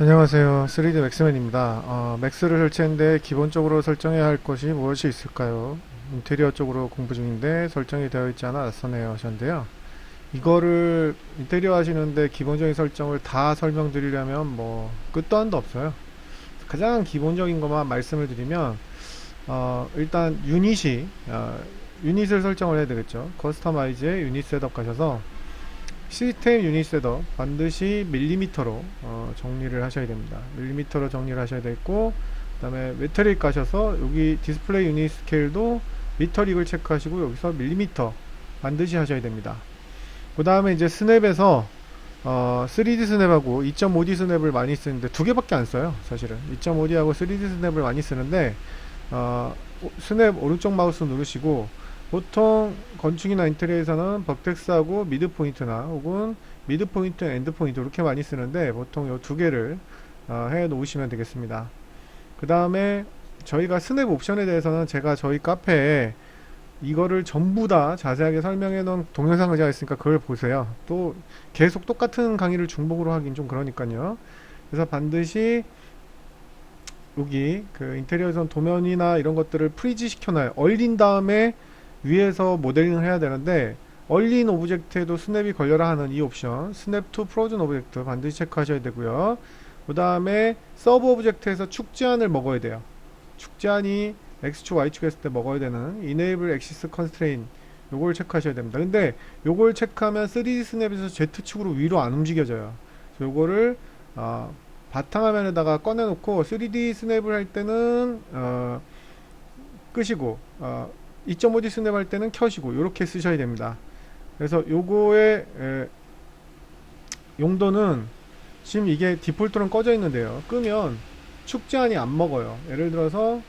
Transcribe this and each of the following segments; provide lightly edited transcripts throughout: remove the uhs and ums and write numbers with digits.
안녕하세요. 3D 맥스맨입니다. 맥스를 설치했는데 기본적으로 설정해야 할 것이 무엇이 있을까요? 인테리어 쪽으로 공부 중인데 설정이 되어 있지 않아 낯서네요 하셨는데요. 이거를 인테리어 하시는데 기본적인 설정을 다 설명드리려면 뭐 끝도 한도 없어요. 가장 기본적인 것만 말씀을 드리면 일단 유닛을 설정을 해야 되겠죠. 커스터마이즈에 유닛 셋업 가셔서 시스템 유닛 셋업 반드시 밀리미터로 정리를 하셔야 됩니다. 밀리미터로 정리를 하셔야 되고, 그 다음에 메트릭 가셔서 여기 디스플레이 유닛 스케일도 미터릭을 체크하시고 여기서 밀리미터 반드시 하셔야 됩니다. 그 다음에 이제 스냅에서 3D 스냅하고 2.5D 스냅을 많이 쓰는데 두 개밖에 안 써요. 사실은 2.5D하고 3D 스냅을 많이 쓰는데 스냅 오른쪽 마우스 누르시고, 보통 건축이나 인테리어에서는 버텍스하고 미드 포인트나 혹은 미드 포인트, 엔드 포인트 이렇게 많이 쓰는데 보통 이 두 개를 해 놓으시면 되겠습니다. 그 다음에 저희가 스냅 옵션에 대해서는 제가 저희 카페에 이거를 전부 다 자세하게 설명해 놓은 동영상 의자가 있으니까 그걸 보세요. 또 계속 똑같은 강의를 중복으로 하긴 좀 그러니까요. 그래서 반드시 여기 그 인테리어에선 도면이나 이런 것들을 프리즈 시켜놔요. 얼린 다음에 위에서 모델링을 해야 되는데, 얼린 오브젝트에도 스냅이 걸려라 하는 이 옵션, 스냅 투 프로즌 오브젝트 반드시 체크하셔야 되고요. 그 다음에 서브 오브젝트에서 축제안을 먹어야 돼요. 축제안이 X축, Y축 했을 때 먹어야 되는 Enable Axis Constraint, 요걸 체크하셔야 됩니다. 근데 요걸 체크하면 3D 스냅에서 Z축으로 위로 안 움직여져요. 그래서 요거를 바탕화면에다가 꺼내놓고 3D 스냅을 할 때는 끄시고 2.5D 스냅 할 때는 켜시고 이렇게 쓰셔야 됩니다. 그래서 요거의 용도는, 지금 이게 디폴트로는 꺼져 있는데요, 끄면 축제안이 안 먹어요. 예를 들어서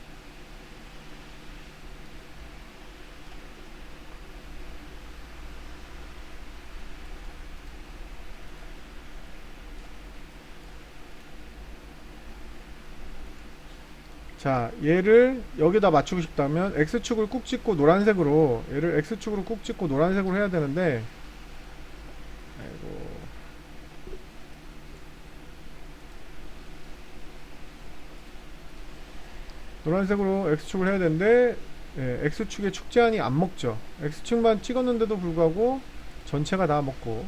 자, 얘를 여기다 맞추고 싶다면 X축을 꾹 찍고 노란색으로, 얘를 X축으로 꾹 찍고 노란색으로 해야 되는데, 아이고, 노란색으로 X축을 해야 되는데 X축의 축제안이 안 먹죠. X축만 찍었는데도 불구하고 전체가 다 먹고,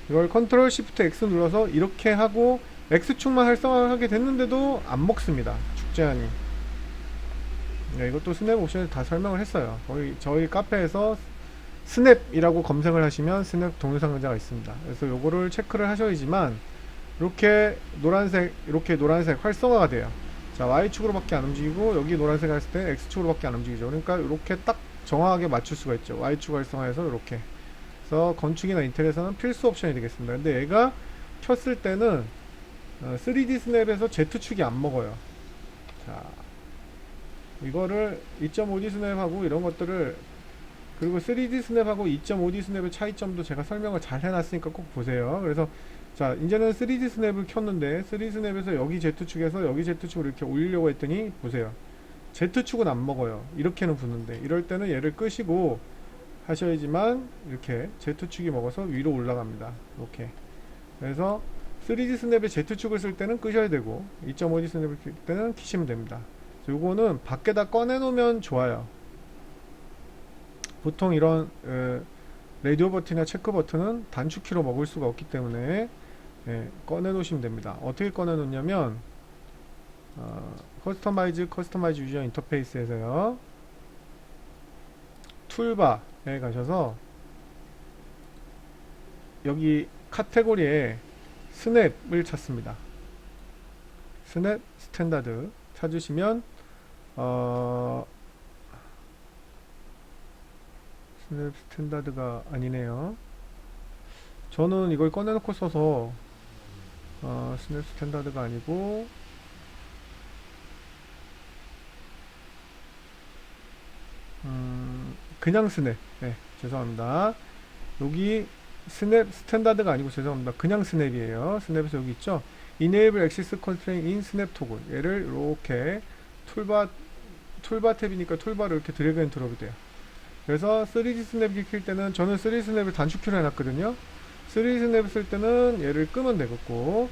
이걸 컨트롤 시프트 X 눌러서 이렇게 하고 X축만 활성화하게 됐는데도 안 먹습니다, 축제안이. 네, 이것도 스냅 옵션에 다 설명을 했어요. 거의 저희 카페에서 스냅이라고 검색을 하시면 스냅 동영상 강좌가 있습니다. 그래서 요거를 체크를 하셔야지만 이렇게 노란색 활성화가 돼요. 자, Y축으로밖에 안 움직이고, 여기 노란색 했을 때 X축으로밖에 안 움직이죠. 그러니까 이렇게 딱 정확하게 맞출 수가 있죠. Y축 활성화해서 이렇게. 그래서 건축이나 인테리어에서는 필수 옵션이 되겠습니다. 근데 얘가 켰을 때는 3D 스냅에서 Z축이 안 먹어요. 자, 이거를 2.5D 스냅하고 이런 것들을, 그리고 3D 스냅하고 2.5D 스냅의 차이점도 제가 설명을 잘 해놨으니까 꼭 보세요. 그래서 자, 이제는 3D 스냅을 켰는데 3D 스냅에서 여기 Z축에서 여기 Z축으로 이렇게 올리려고 했더니 보세요, Z축은 안 먹어요. 이렇게는 붙는데, 이럴 때는 얘를 끄시고 하셔야지만 이렇게 Z축이 먹어서 위로 올라갑니다. 이렇게. 그래서 3D 스냅의 Z축을 쓸 때는 끄셔야 되고 2.5D 스냅을 킬 때는 키시면 됩니다. 요거는 밖에다 꺼내 놓으면 좋아요. 보통 이런 라디오 버튼이나 체크 버튼은 단축키로 먹을 수가 없기 때문에 꺼내 놓으시면 됩니다. 어떻게 꺼내 놓냐면 커스터마이즈 유저 인터페이스에서요, 툴바에 가셔서 여기 카테고리에 스냅을 찾습니다. 스냅 스탠다드 찾으시면 스냅 스탠다드가 아니네요. 저는 이걸 꺼내놓고 써서 스냅 스탠다드가 아니고 그냥 스냅. 네, 죄송합니다. 여기 스냅 스탠다드가 아니고 죄송합니다. 그냥 스냅이에요. 스냅에서 여기 있죠. Enable Axis Constraint in Snap Toggle. 얘를 이렇게 툴바 탭이니까 툴바를 이렇게 드래그 앤 드롭이 돼요. 그래서 3D 스냅을 킬 때는, 저는 3D 스냅을 단축키로 해놨거든요. 3D 스냅을 쓸 때는 얘를 끄면 되겠고,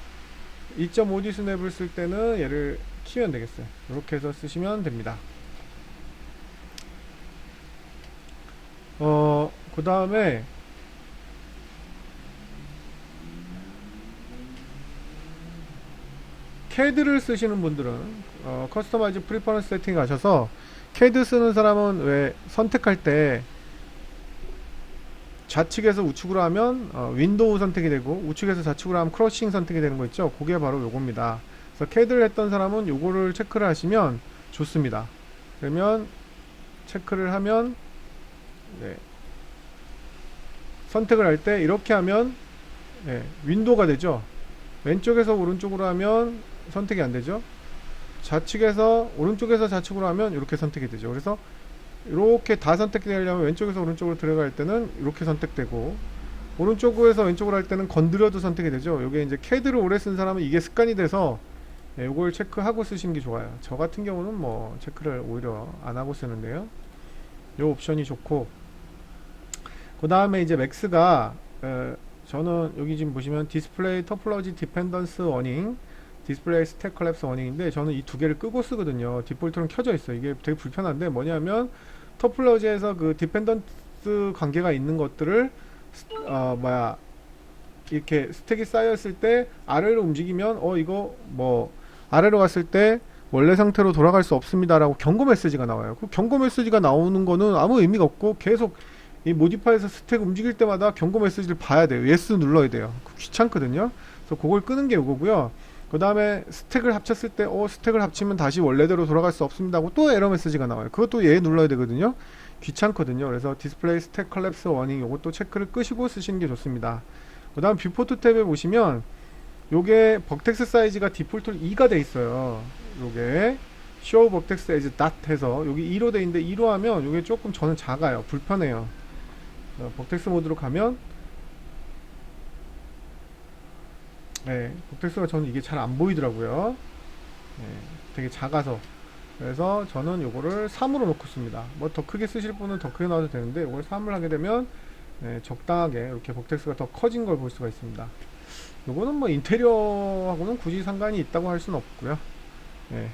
2.5D 스냅을 쓸 때는 얘를 키면 되겠어요. 이렇게 해서 쓰시면 됩니다. 그 다음에 CAD를 쓰시는 분들은 커스터마이즈 프리퍼런스 세팅 가셔서 CAD 쓰는 사람은 왜 선택할 때 좌측에서 우측으로 하면 윈도우 선택이 되고 우측에서 좌측으로 하면 크러싱 선택이 되는 거 있죠. 그게 바로 요겁니다. 그래서 CAD를 했던 사람은 요거를 체크를 하시면 좋습니다. 그러면 체크를 하면 네, 선택을 할 때 이렇게 하면 네, 윈도우가 되죠. 왼쪽에서 오른쪽으로 하면 선택이 안 되죠. 좌측에서 오른쪽에서 좌측으로 하면 이렇게 선택이 되죠. 그래서 이렇게 다 선택되려면 왼쪽에서 오른쪽으로 들어갈 때는 이렇게 선택되고 오른쪽에서 왼쪽으로 할 때는 건드려도 선택이 되죠. 이게 이제 CAD를 오래 쓴 사람은 이게 습관이 돼서 이걸 체크하고 쓰시는 게 좋아요. 저 같은 경우는 뭐 체크를 오히려 안 하고 쓰는데요. 이 옵션이 좋고 그 다음에 이제 맥스가 저는 여기 지금 보시면 디스플레이 토폴로지 디펜던스 워닝 디스플레이 스택 컬랩스 워닝인데 저는 이 두 개를 끄고 쓰거든요. 디폴트로는 켜져 있어요. 이게 되게 불편한데 뭐냐면 토폴로지에서 그 디펜던스 관계가 있는 것들을 이렇게 스택이 쌓였을 때 아래로 움직이면 이거 뭐 아래로 갔을 때 원래 상태로 돌아갈 수 없습니다 라고 경고 메시지가 나와요. 그 경고 메시지가 나오는 거는 아무 의미가 없고 계속 이 모디파이에서 스택 움직일 때마다 경고 메시지를 봐야 돼요. 예스 눌러야 돼요. 귀찮거든요. 그래서 그걸 끄는 게 이거고요. 그 다음에 스택을 합쳤을 때 스택을 합치면 다시 원래대로 돌아갈 수 없습니다 하고 또 에러 메시지가 나와요. 그것도 얘 눌러야 되거든요. 귀찮거든요. 그래서 디스플레이 스택 컬랩스 워닝 요것도 체크를 끄시고 쓰시는 게 좋습니다. 그 다음 뷰포트 탭에 보시면 요게 버텍스 사이즈가 디폴트로 2가 돼 있어요. 요게 show vertex as dot 해서 여기 2로 돼 있는데 2로 하면 요게 조금 저는 작아요. 불편해요. 버텍스 모드로 가면 네, 버텍스가 저는 이게 잘 안 보이더라고요. 네, 되게 작아서. 그래서 저는 요거를 3으로 놓고 씁니다. 뭐 더 크게 쓰실 분은 더 크게 놔도 되는데 요걸 3을 하게 되면 네, 적당하게 이렇게 버텍스가 더 커진 걸 볼 수가 있습니다. 요거는 뭐 인테리어하고는 굳이 상관이 있다고 할 수는 없고요. 네.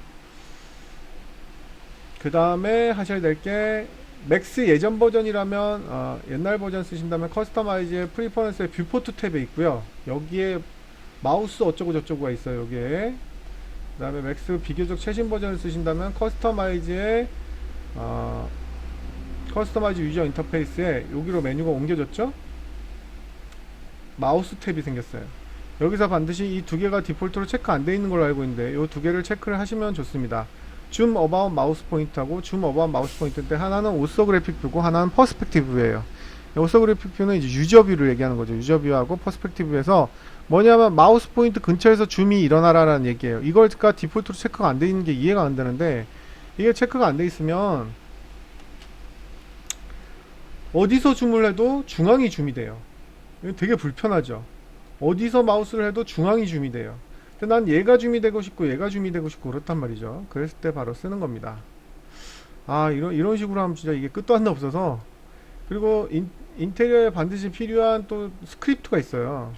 그 다음에 하셔야 될 게 맥스 예전 버전이라면 옛날 버전 쓰신다면 커스터마이즈의 프리퍼런스의 뷰포트 탭에 있고요. 여기에 마우스 어쩌고 저쩌고가 있어요. 여기에 그 다음에 맥스 비교적 최신 버전을 쓰신다면 커스터마이즈의 커스터마이즈 유저 인터페이스에 여기로 메뉴가 옮겨졌죠. 마우스 탭이 생겼어요. 여기서 반드시 이 두 개가 디폴트로 체크 안 돼 있는 걸로 알고 있는데 이 두 개를 체크를 하시면 좋습니다. 줌 어바웃 마우스 포인트하고 줌 어바웃 마우스 포인트인데 하나는 오서그래픽 뷰고 하나는 퍼스펙티브 뷰예요. 오서그래픽 뷰는 이제 유저 뷰를 얘기하는 거죠. 유저 뷰하고 퍼스펙티브 뷰에서 뭐냐면 마우스 포인트 근처에서 줌이 일어나라라는 얘기예요. 이걸가 디폴트로 체크가 안 돼 있는 게 이해가 안 되는데 이게 체크가 안 돼 있으면 어디서 줌을 해도 중앙이 줌이 돼요. 이거 되게 불편하죠. 어디서 마우스를 해도 중앙이 줌이 돼요. 근데 난 얘가 줌이 되고 싶고 얘가 줌이 되고 싶고 그렇단 말이죠. 그랬을 때 바로 쓰는 겁니다. 이런 식으로 하면 진짜 이게 끝도 한도 없어서. 그리고 인테리어에 반드시 필요한 또 스크립트가 있어요.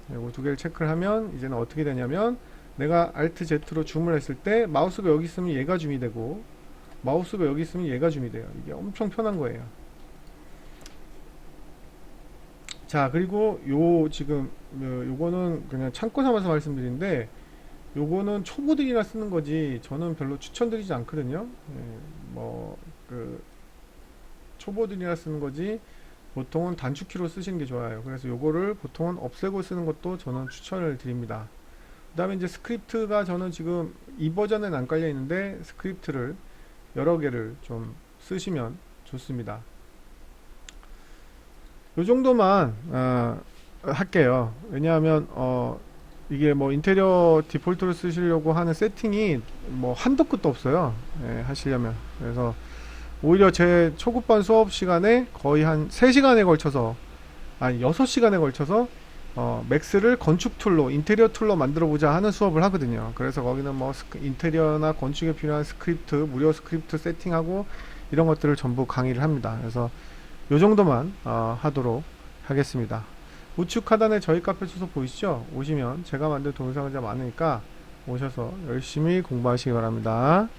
이거 두 개를 체크를 하면 이제는 어떻게 되냐면 내가 Alt Z로 줌을 했을 때 마우스가 여기 있으면 얘가 줌이 되고 마우스가 여기 있으면 얘가 줌이 돼요. 이게 엄청 편한 거예요. 자, 그리고 지금 요거는 그냥 참고 삼아서 말씀드리는데 요거는 초보들이나 쓰는 거지 저는 별로 추천드리지 않거든요. 초보들이나 쓰는 거지 보통은 단축키로 쓰시는 게 좋아요. 그래서 요거를 보통은 없애고 쓰는 것도 저는 추천을 드립니다. 그 다음에 이제 스크립트가 저는 지금 이 버전에는 안 깔려 있는데 스크립트를 여러 개를 좀 쓰시면 좋습니다. 요 정도만 할게요. 왜냐하면 이게 뭐 인테리어 디폴트로 쓰시려고 하는 세팅이 뭐 한도 끝도 없어요. 하시려면. 그래서 오히려 제 초급반 수업 시간에 거의 한 3시간에 걸쳐서 6시간에 걸쳐서 맥스를 건축 툴로 인테리어 툴로 만들어 보자 하는 수업을 하거든요. 그래서 거기는 뭐 인테리어나 건축에 필요한 스크립트 무료 스크립트 세팅하고 이런 것들을 전부 강의를 합니다. 그래서 요 정도만 하도록 하겠습니다. 우측 하단에 저희 카페 주소 보이시죠? 오시면 제가 만든 동영상자 많으니까 오셔서 열심히 공부하시기 바랍니다.